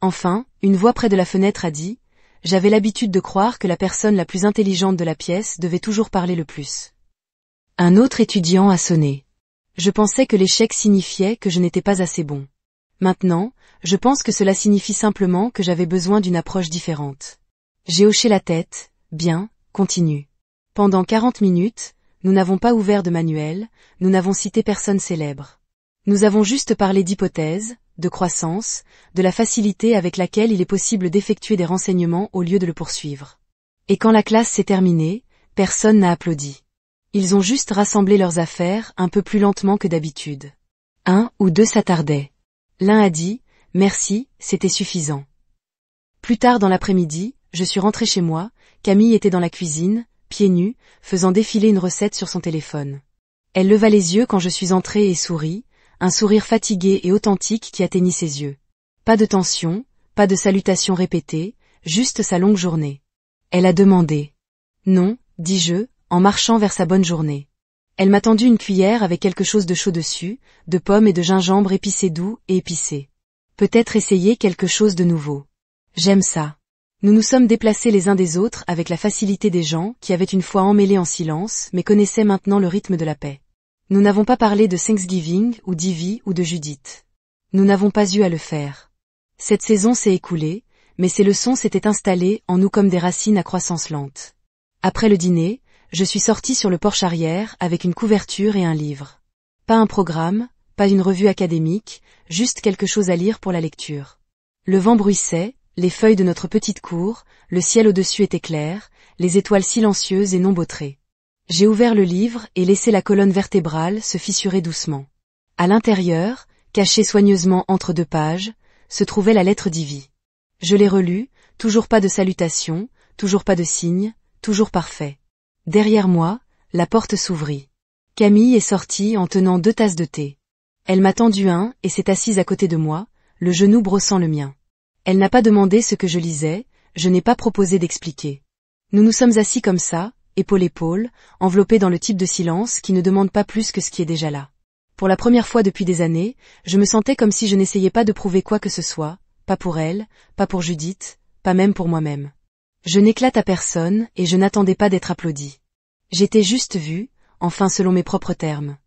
Enfin, une voix près de la fenêtre a dit « J'avais l'habitude de croire que la personne la plus intelligente de la pièce devait toujours parler le plus. » Un autre étudiant a sonné. Je pensais que l'échec signifiait que je n'étais pas assez bon. Maintenant, je pense que cela signifie simplement que j'avais besoin d'une approche différente. J'ai hoché la tête, bien, continue. Pendant 40 minutes, nous n'avons pas ouvert de manuel, nous n'avons cité personne célèbre. Nous avons juste parlé d'hypothèses, de croissance, de la facilité avec laquelle il est possible d'effectuer des renseignements au lieu de le poursuivre. Et quand la classe s'est terminée, personne n'a applaudi. Ils ont juste rassemblé leurs affaires un peu plus lentement que d'habitude. Un ou deux s'attardaient. L'un a dit « Merci, c'était suffisant ». Plus tard dans l'après-midi, je suis rentré chez moi, Camille était dans la cuisine, pieds nus, faisant défiler une recette sur son téléphone. Elle leva les yeux quand je suis entré et sourit, un sourire fatigué et authentique qui atteignit ses yeux. Pas de tension, pas de salutations répétées, juste sa longue journée. Elle a demandé. Non, dis-je, en marchant vers sa bonne journée. Elle m'a tendu une cuillère avec quelque chose de chaud dessus, de pommes et de gingembre épicé doux et épicé. Peut-être essayer quelque chose de nouveau. J'aime ça. Nous nous sommes déplacés les uns des autres avec la facilité des gens qui avaient une fois emmêlé en silence mais connaissaient maintenant le rythme de la paix. Nous n'avons pas parlé de Thanksgiving ou d'Ivy ou de Judith. Nous n'avons pas eu à le faire. Cette saison s'est écoulée, mais ces leçons s'étaient installées en nous comme des racines à croissance lente. Après le dîner, je suis sortie sur le porche arrière avec une couverture et un livre. Pas un programme, pas une revue académique, juste quelque chose à lire pour la lecture. Le vent bruissait, les feuilles de notre petite cour, le ciel au-dessus était clair, les étoiles silencieuses et non bautrées. J'ai ouvert le livre et laissé la colonne vertébrale se fissurer doucement. À l'intérieur, cachée soigneusement entre deux pages, se trouvait la lettre d'Ivy. Je l'ai relue, toujours pas de salutation, toujours pas de signe, toujours parfait. Derrière moi, la porte s'ouvrit. Camille est sortie en tenant 2 tasses de thé. Elle m'a tendu un et s'est assise à côté de moi, le genou brossant le mien. Elle n'a pas demandé ce que je lisais, je n'ai pas proposé d'expliquer. Nous nous sommes assis comme ça, épaule-épaule, enveloppés dans le type de silence qui ne demande pas plus que ce qui est déjà là. Pour la première fois depuis des années, je me sentais comme si je n'essayais pas de prouver quoi que ce soit, pas pour elle, pas pour Judith, pas même pour moi-même. Je n'éclate à personne et je n'attendais pas d'être applaudi. J'étais juste vue, enfin selon mes propres termes.